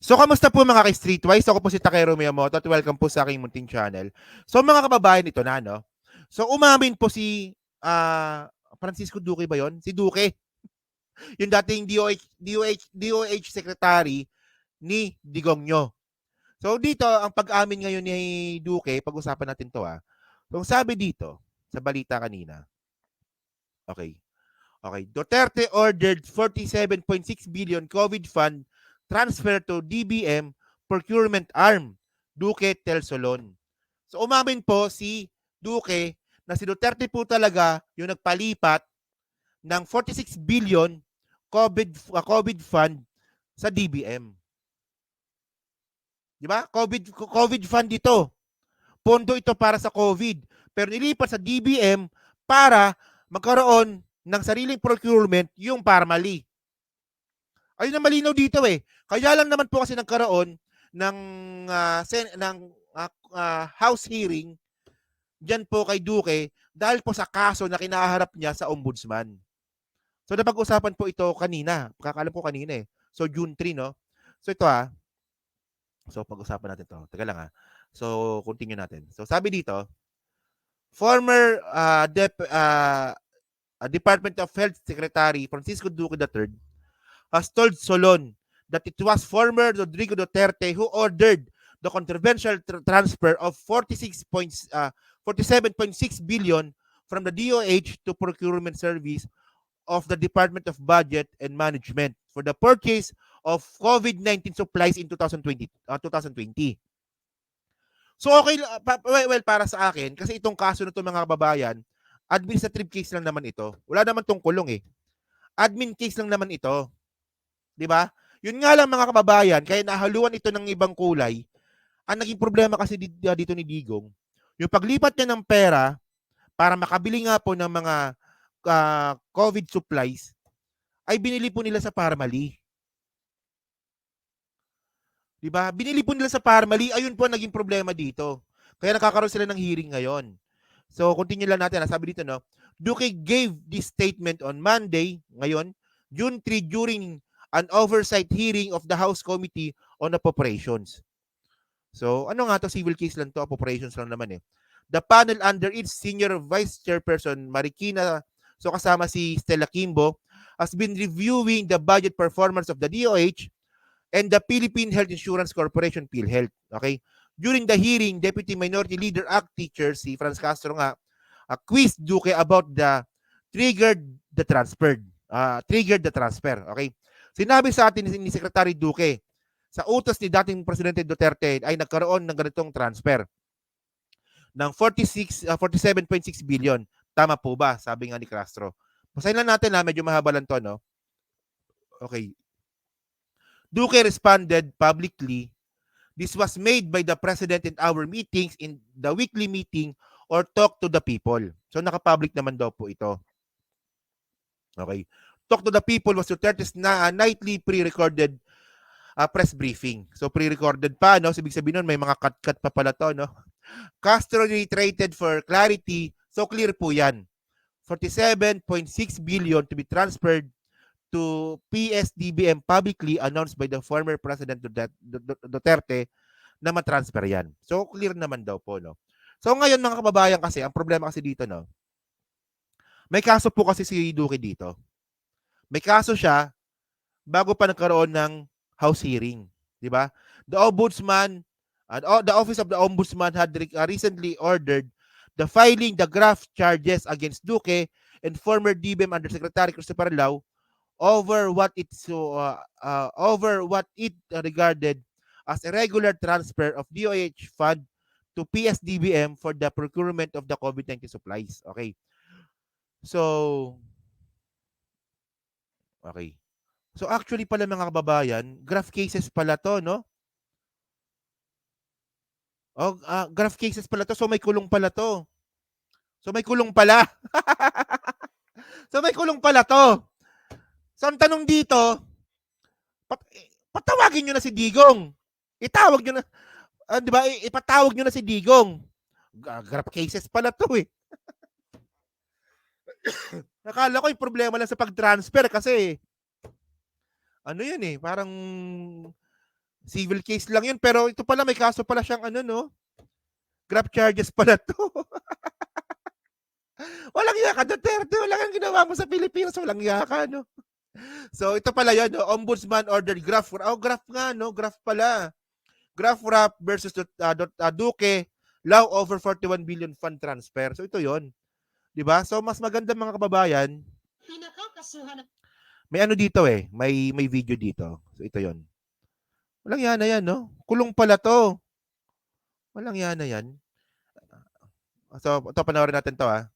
So, kamusta po mga ka-Streetwise? Ako po si Takero Miyamoto at welcome po sa aking munting channel. So, mga kababayan, ito na, no? So, umamin po si Francisco Duque ba yon? Si Duque, yung dating DOH Secretary ni Digongyo. So, dito, ang pag-amin ngayon ni Duque, pag-usapan natin to. So, sabi dito, sa balita kanina, okay, okay, Duterte ordered 47.6 billion COVID fund transfer to DBM procurement arm. Duque tells Solon. So umamin po si Duque na si Duterte po talaga yung nagpalipat ng 46 billion COVID fund sa DBM. Di ba? COVID fund ito. Pondo ito para sa COVID. Pero nilipat sa DBM para magkaroon ng sariling procurement yung Parmali. Ayun ang malinaw dito eh. Kaya lang naman po kasi nagkaroon ng House hearing diyan po kay Duque dahil po sa kaso na kinaharap niya sa ombudsman. So napag-usapan po ito kanina. Kakaalam ko kanina eh. So June 3, no? So ito So pag-usapan natin to. Teka lang So continue natin. So sabi dito, former Department of Health Secretary Francisco Duque III has told Solon that it was former Rodrigo Duterte who ordered the controversial transfer of 47.6 billion from the DOH to procurement service of the Department of Budget and Management for the purchase of COVID-19 supplies in 2020. So okay, well, para sa akin, kasi itong kaso na ito mga kababayan, administrative case lang naman ito. Wala naman tong kulong eh. Admin case lang naman ito. 'Di ba? Yun nga lang mga kababayan, kaya nahaluan ito ng ibang kulay. Ang naging problema kasi dito ni Digong, yung paglipat niya ng pera para makabili nga po ng mga COVID supplies, ay binili po nila sa Parmali. 'Di ba? Binili po nila sa Parmali, ayun po ang naging problema dito. Kaya nakakaroon sila ng hearing ngayon. So, continue lang natin. Sabi dito, no? Duque gave this statement on Monday, ngayon, June 3, during an oversight hearing of the House Committee on Appropriations. So, ano nga to? Civil case lang to. Appropriations lang naman eh. The panel under its senior vice chairperson, Marikina, so kasama si Stella Kimbo, has been reviewing the budget performance of the DOH and the Philippine Health Insurance Corporation, PhilHealth. Okay? During the hearing, Deputy Minority Leader Act teacher, si Franz Castro nga, quizzed Duque about the triggered the transfer. Okay? Sinabi sa atin ni Secretary Duque, sa utos ni dating Presidente Duterte ay nagkaroon ng ganitong transfer ng 47.6 billion. Tama po ba? Sabi nga ni Castro. Basahin lang natin medyo mahaba lang to, no? Okay. Duque responded publicly, this was made by the President in our meetings in the weekly meeting or talk to the people. So naka-public naman daw po ito. Okay. Talk to the people was Duterte's nightly pre-recorded press briefing. So pre-recorded pa, no? So, ibig sabihin nun, may mga cut-cut pa pala to, no? Castro reiterated for clarity, so clear po yan. 47.6 billion to be transferred to PSDBM publicly announced by the former President Duterte na matransfer yan. So clear naman daw po, no? So ngayon mga kababayan kasi, ang problema kasi dito, no? May kaso po kasi si Duque dito. May kaso siya bago pa nagkaroon ng House hearing, di ba? The Ombudsman, the Office of the Ombudsman had recently ordered the filing the graft charges against Duque and former DBM Undersecretary Christopher Lau over what it regarded as a regular transfer of DOH fund to PSDBM for the procurement of the COVID-19 supplies. Okay. So, okay. So actually pala mga kababayan, graft cases pala to, no? Graft cases pala to. So may kulong pala to. So may kulong pala. So may kulong pala to. So ang tanong dito, patawagin nyo na si Digong. Itawag nyo na, di ba? Ipatawag nyo na si Digong. Graft cases pala to eh. Nakala ko yung problema lang sa pag-transfer kasi ano yun eh, parang Civil case lang yun, pero ito pala, may kaso pala siyang ano, no? Graft charges pala to. Walang iya ka, Duterte. Wala kang ginawa mo sa Pilipinas. Walang iya ka, no? So, ito pala yun, no? Ombudsman ordered graft. Oh, graft nga, no? Graft pala. Graft wrap versus Duque. Law over 41 billion fund transfer. So, ito yon, di ba? So, mas maganda mga kababayan. May ano dito eh. May video dito. So, ito yon. Walang yan na yan, no? Kulong pala to. Walang yan na yan. So, ito, panoorin natin to, ha?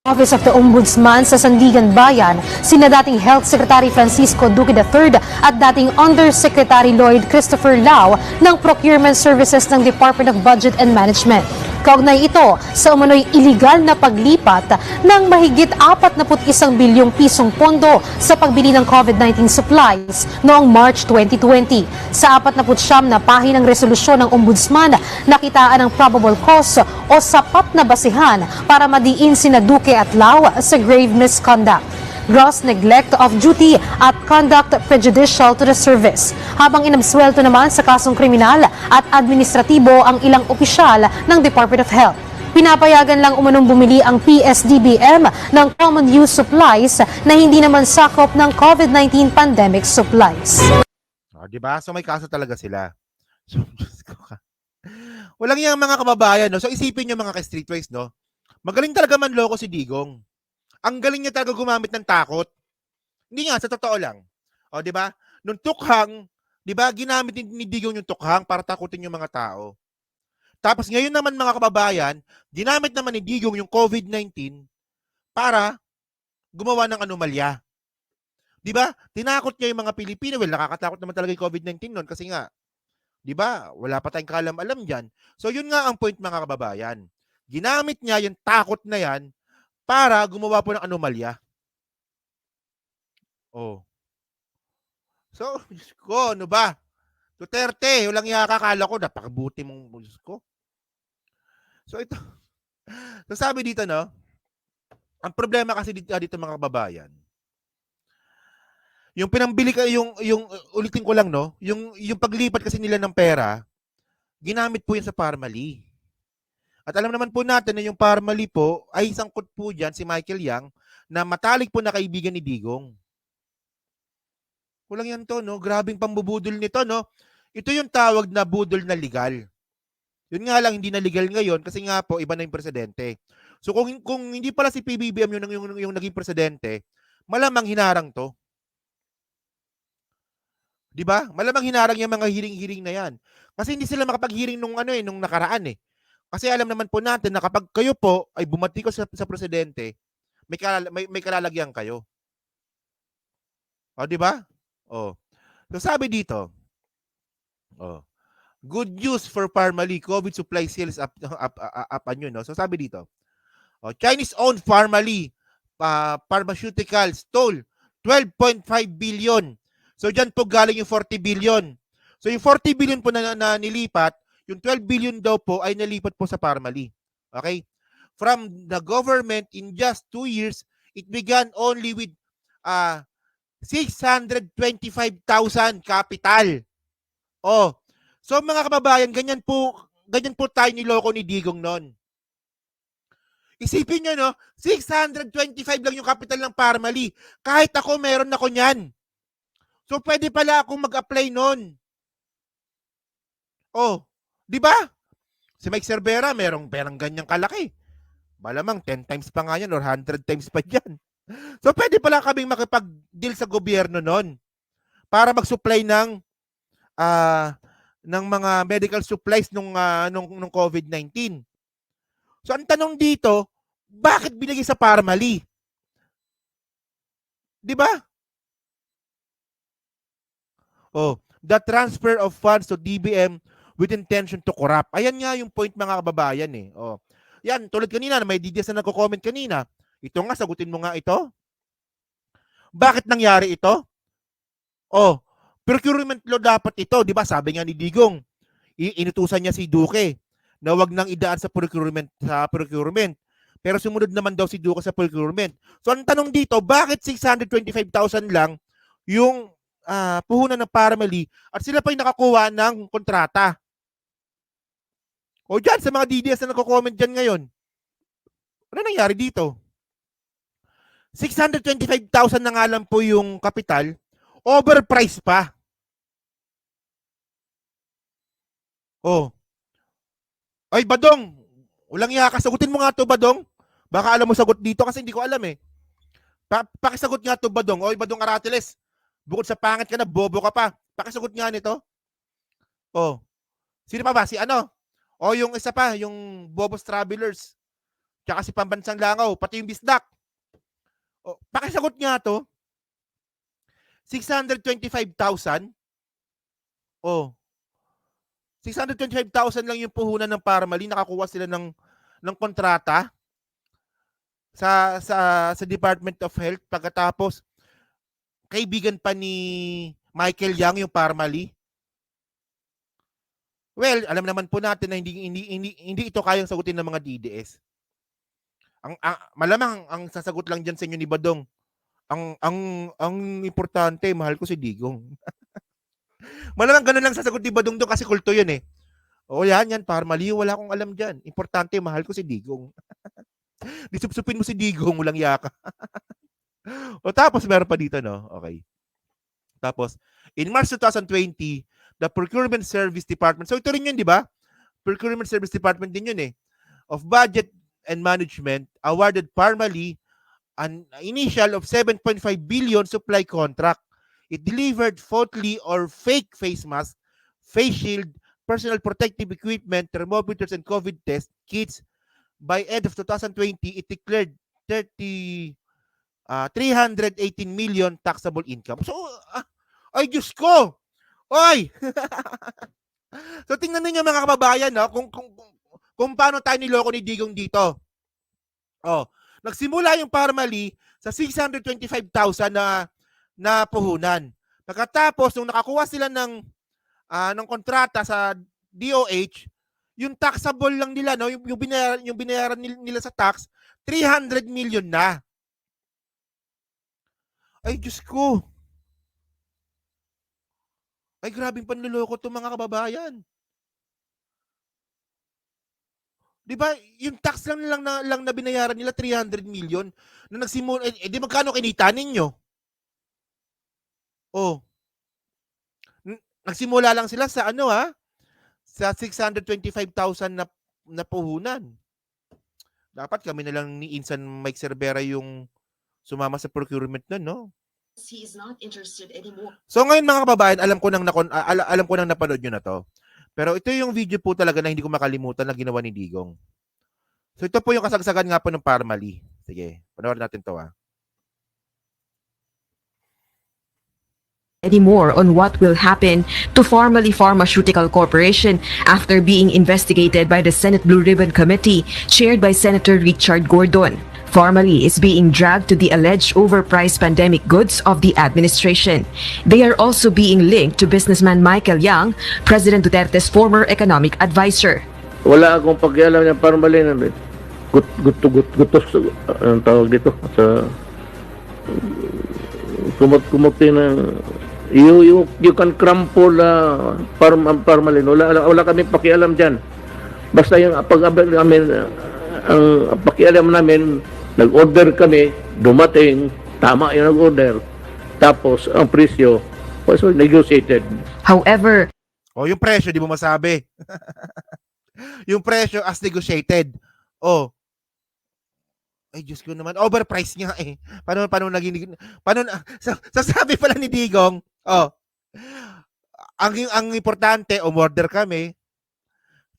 Office of the Ombudsman sa Sandigan Bayan, sina dating Health Secretary Francisco Duque III at dating Undersecretary Lloyd Christopher Lau ng Procurement Services ng Department of Budget and Management. Kaugnay ito sa umano'y iligal na paglipat ng mahigit 41 bilyong pisong pondo sa pagbili ng COVID-19 supplies noong March 2020. Sa 49 na pahinang resolusyon ng Ombudsman, nakitaan ang probable cause o sapat na basihan para madiin sina Duque at Lau sa grave misconduct, gross neglect of duty at conduct prejudicial to the service. Habang inabsuelto naman sa kasong kriminal at administratibo ang ilang opisyal ng Department of Health. Pinapayagan lang umanong bumili ang PSDBM ng common use supplies na hindi naman sakop ng COVID-19 pandemic supplies. Oh, di ba? So may kaso talaga sila. So, walang yung mga kababayan, no? So isipin nyo mga ka-streetways, no? Magaling talaga manloko si Digong. Ang galing niya talaga gumamit ng takot. Hindi nga, sa totoo lang. O, di ba? Nung tukhang, di ba, ginamit ni Digong yung tukhang para takutin yung mga tao. Tapos ngayon naman mga kababayan, ginamit naman ni Digong yung COVID-19 para gumawa ng anomalya. Di ba? Tinakot niya yung mga Pilipino. Well, nakakatakot naman talaga yung COVID-19 noon kasi nga, di ba, wala pa tayong kalam-alam dyan. So yun nga ang point mga kababayan. Ginamit niya yung takot na yan para gumawa po ng anomalya. Oh. So, Diyos ko, ano ba? Duterte, walang ikakakala ko, napakabuti mong Diyos ko. So, ito. So, sabi dito, no? Ang problema kasi dito mga kababayan, yung pinambili ka, yung ulitin ko lang, no? Yung paglipat kasi nila ng pera, ginamit po yan sa Parmali. At alam naman po natin na yung Parmali po ay sangkot po dyan si Michael Yang na matalik po na kaibigan ni Digong. Kulang yan to, no? Grabing pambubudol nito, no? Ito yung tawag na budol na legal. Yun nga lang, hindi na legal ngayon kasi nga po, iba na yung presidente. So kung hindi pala si PBBM yung naging presidente, malamang hinarang to. Di ba? Malamang hinarang yung mga hearing-hearing na yan. Kasi hindi sila makapag-hearing nung nakaraan eh. Kasi alam naman po natin na kapag kayo po ay bumatikos sa presidente, may kalalagyan kayo. O, di ba? O. So sabi dito, good news for Parmali, COVID supply sales up no? So sabi dito, Chinese-owned Parmali pharmaceuticals stole 12.5 billion. So dyan po galing yung 40 billion. So yung 40 billion po na nilipat, yung 12 billion daw po ay nalipat po sa Parmali. Okay? From the government in just 2 years, it began only with 625,000 capital. Oh. So mga kababayan, ganyan po tayo niloko ni Digong noon. Isipin nyo, no? 625 lang yung capital ng Parmali. Kahit ako, meron ako niyan. So pwede pala akong mag-apply noon. Oh. Di ba? Si Mike Cervera, merong perang ganyang kalaki. Malamang 10 times pa nga yan or 100 times pa yan. So pwede pala kaming makipag-deal sa gobyerno noon para mag-supply ng mga medical supplies nung COVID-19. So ang tanong dito, bakit binigay sa Parmali? Di ba? Oh, the transfer of funds to DBM with intention to corrupt. Ayan nga yung point mga kababayan eh. Oh. Yan, tulad kanina, may DDS na nagko-comment kanina. Ito nga, sagutin mo nga ito. Bakit nangyari ito? Oh, procurement law dapat ito, 'di ba? Sabi nga ni Digong, inutusan niya si Duque na wag nang idaan sa procurement Pero sumunod naman daw si Duque sa procurement. So ang tanong dito, bakit 625,000 lang yung puhunan ng Parmali at sila pa yung nakakuha ng kontrata. O dyan, sa mga DDS na nagko-comment dyan ngayon, ano nangyari dito? 625,000 na nga lang po yung kapital, overpriced pa. Oh. Ay, Badong, walang iya ka. Sagutin mo nga to, Badong. Baka alam mo sagot dito kasi hindi ko alam eh. Pakisagot nga to, Badong. Oy, Badong Aratiles. Bukod sa pangit ka na, bobo ka pa. Pakisagot nga nito. Oh. Sino pa ba? Si ano? O yung isa pa, yung Bobos Travelers. Tsaka si Pambansang Langaw, pati yung Bisdak. O, pakisagot nga to. 625,000. Oh. 625,000 lang yung puhunan ng Parmali, nakakuha sila ng kontrata sa Department of Health pagkatapos kaibigan pa ni Michael Yang yung Parmali. Well, alam naman po natin na hindi ito kayang sagutin ng mga DDS. Malamang ang sasagot lang diyan sa inyo ni Badong. Ang importante, mahal ko si Digong. Malamang ganun lang sasagot ni Badong doon kasi kulto 'yun eh. O yan, Parmali, wala akong alam diyan. Importante, mahal ko si Digong. Disupsupin mo si Digong, walang yaka. O tapos meron pa dito, no? Okay. Tapos, in March 2020, the Procurement Service Department, so ito rin yun, di ba? Procurement Service Department din yun eh. Of Budget and Management awarded Parmali an initial of 7.5 billion supply contract. It delivered faulty or fake face mask, face shield, personal protective equipment, thermometers, and COVID test kits. By end of 2020, it declared 318 million taxable income. So, ay Diyos ko! Oy! So, tingnan ninyo mga kababayan, no? Kung paano tayo niloko ni Digong dito. Oh, nagsimula yung Parmali sa 625,000 na puhunan. Pagkatapos, nung nakakuha sila ng kontrata sa DOH, yung taxable lang nila, no? Yung binayaran nila sa tax, 300 million na. Ay, Diyos ko. Ay, grabing panluloko to mga kababayan. Di ba, yung tax lang na binayaran nila, 300 million, na nagsimula, di magkano kinita ninyo? Oh. Nagsimula lang sila sa sa 625,000 na puhunan. Dapat kami na lang ni Insan Mike Cervera yung sumama sa procurement nun, no? He is not interested anymore. So ngayon mga kababayan, alam ko nang napanood nyo na to. Pero ito yung video po talaga na hindi ko makalimutan na ginawa ni Digong. So ito po yung kasagsagan nga po ng Parmali. Sige, panoorin natin to Anymore on what will happen to Parmali Pharmaceutical Corporation after being investigated by the Senate Blue Ribbon Committee chaired by Senator Richard Gordon. Parmali is being dragged to the alleged overpriced pandemic goods of the administration. They are also being linked to businessman Michael Yang, President Duterte's former economic advisor. Wala akong pakialam ng Parmali na gutos, anong tawag dito, sa kumot-kumuti na you can crumple Parmalin. Wala kami pakialam dyan. Basta yung pag-abel namin, ang pakialam namin, nag-order kami, dumating, tama yung nag-order. Tapos, ang presyo was negotiated. However, yung presyo, di mo masabi. Yung presyo as negotiated. Ay, Diyos ko naman. Overpriced nga eh. Paano naging... Sasabi pala ni Digong, ang importante, umorder kami,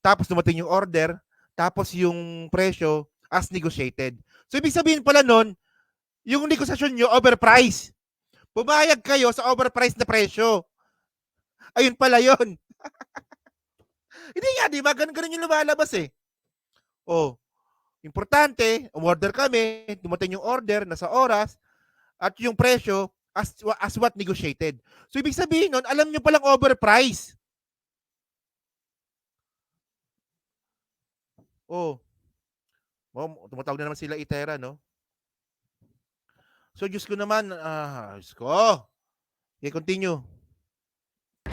tapos dumating yung order, tapos yung presyo as negotiated. So, ibig sabihin pala nun, yung negosasyon nyo, overpriced. Pumayag kayo sa overpriced na presyo. Ayun pala yun. Hindi nga, di ba? Ganun yung lumalabas eh. Importante, umorder kami, dumating yung order, nasa oras, at yung presyo, as what negotiated. So, ibig sabihin nun, alam nyo palang overprice. Tumatawag na naman sila Itera, no? So, Diyos ko naman, Diyos ko. Okay, continue.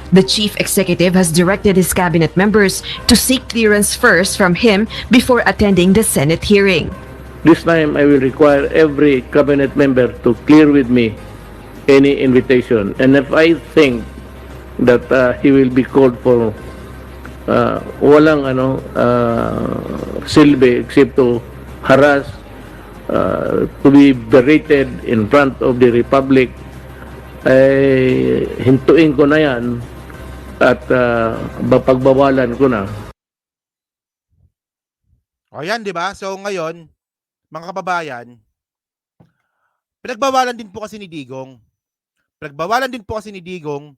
The chief executive has directed his cabinet members to seek clearance first from him before attending the Senate hearing. This time, I will require every cabinet member to clear with me any invitation. And if I think that he will be called for walang silbi except to harass, to be berated in front of the Republic, ay hintuin ko na yan at pagbawalan ko na. O yan, di ba? So ngayon, mga kababayan, pinagbawalan din po kasi ni Digong. Pinagbawalan din po kasi ni Digong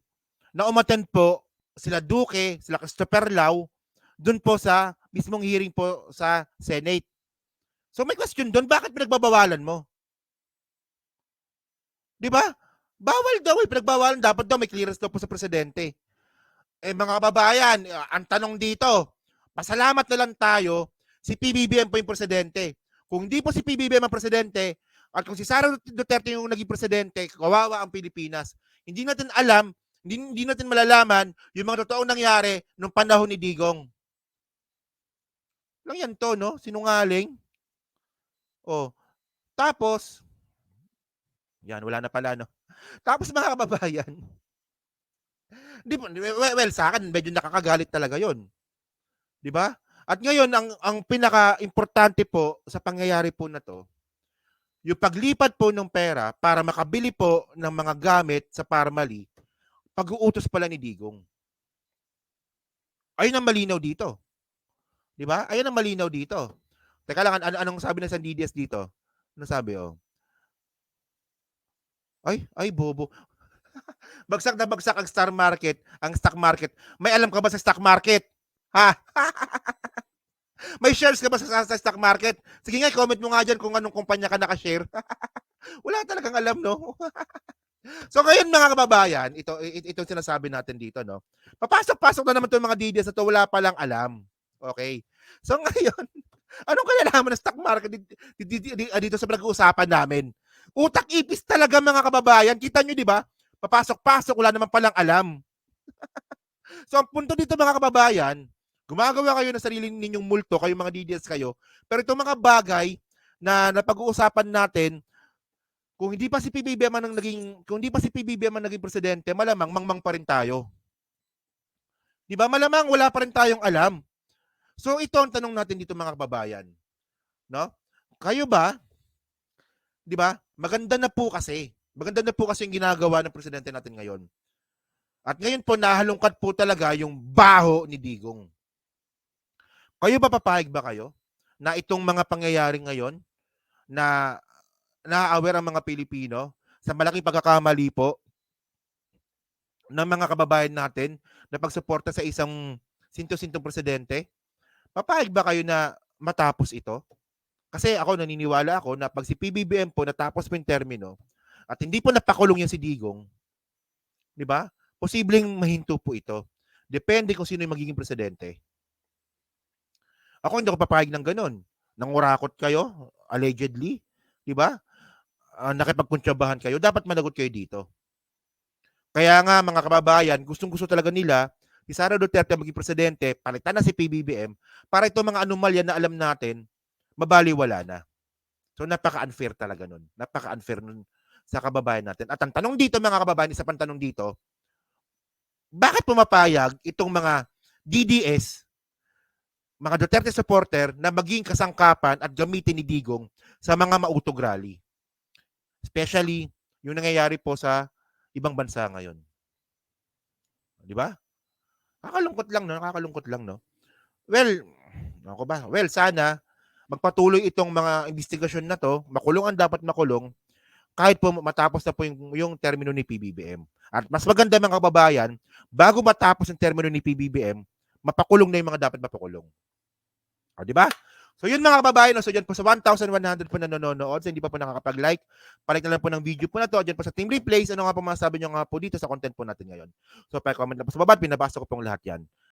na umattend po sila Duque, sila Christopher Lau, dun po sa mismong hearing po sa Senate. So may question doon, bakit pinagbabawalan mo? Di ba? Bawal daw, pinagbawalan, dapat daw may clearance daw po sa presidente. Eh mga kababayan, ang tanong dito, pasalamat na lang tayo, si PBBM po yung presidente. Kung hindi po si PBBM ang presidente, at kung si Sara Duterte yung naging presidente, kawawa ang Pilipinas. Hindi natin alam, hindi natin malalaman yung mga totoong nangyari nung panahon ni Digong. Lang yan to, no? Sinungaling. Oh. Tapos, yan, wala na pala, no? Tapos mga kababayan, well, sa akin, medyo nakakagalit talaga yon, di ba? At ngayon, ang pinaka-importante po sa pangyayari po na to, yung paglipat po ng pera para makabili po ng mga gamit sa Parmali, pag-uutos pala ni Digong. Ayun ang malinaw dito. Di ba? Ayun ang malinaw dito. Teka lang, anong sabi ng Sandidias dito? Ano sabi, oh? Ay, bobo. Bagsak na bagsak ang stock market. May alam ka ba sa stock market? Ha? May shares ka ba sa stock market? Sige nga, comment mo nga dyan kung anong kumpanya ka nakashare. Wala talagang alam, no? So ngayon mga kababayan, ito sinasabi natin dito, no? Papasok-pasok na naman itong mga DDS na ito, wala palang alam. Okay? So ngayon, anong kinalaman ng stock market dito sa pinag-uusapan namin? Utak-ipis talaga mga kababayan. Kita nyo, di ba? Papasok-pasok, wala naman palang alam. So ang punto dito mga kababayan, gumagawa kayo ng sarili ninyong multo, kayo mga DDS kayo, pero itong mga bagay na napag-uusapan natin, kung hindi pa si PBBM ang naging presidente, malamang mangmang pa rin tayo. Di ba? Malamang wala pa rin tayong alam. So ito ang tanong natin dito mga kababayan. No? Kayo ba? Di ba? Maganda na po kasi yung ginagawa ng presidente natin ngayon. At ngayon po, nahalungkat po talaga yung baho ni Digong. Kayo ba, papayag ba kayo na itong mga pangyayari ngayon na na-aware ang mga Pilipino sa malaking pagkakamali po ng mga kababayan natin na pagsuporta sa isang sinto-sintong presidente? Papayag ba kayo na matapos ito? Kasi ako, naniniwala ako na pag si PBBM po natapos po yung termino at hindi po napakulong yan si Digong, di ba? Posibleng mahinto po ito. Depende kung sino yung magiging presidente. Ako hindi ako papayag ng ganun. Nangurakot kayo, allegedly, di ba? Nakipagkuntsabahan kayo, dapat managot kayo dito. Kaya nga mga kababayan, gustong-gusto talaga nila si Sara Duterte maging presidente, palitan na si PBBM para itong mga anomalya na alam natin, mabaliwala na. So napaka-unfair talaga nun. Napaka-unfair nun sa kababayan natin. At ang tanong dito mga kababayan, isa pang tanong dito, bakit pumapayag itong mga DDS, mga Duterte supporter na maging kasangkapan at gamitin ni Digong sa mga mautog rally? Especially yung nangyayari po sa ibang bansa ngayon. Di ba? Nakakalungkot lang, no? Well, ako ba? Well, sana magpatuloy itong mga investigasyon na to, makulong ang dapat makulong, kahit po matapos na po yung termino ni PBBM. At mas maganda mga kababayan, bago matapos yung termino ni PBBM, mapakulong na yung mga dapat mapakulong. O, di ba? So yun mga kababayan, so dyan po sa 1,100 po na nanonood, so hindi pa po nakakapag-like, palike na lang po ng video po na to, dyan po sa Team Replays, ano nga po masasabi nyo nga po dito sa content po natin ngayon. So pa-comment na po sa baba, pinabasa ko pong lahat yan.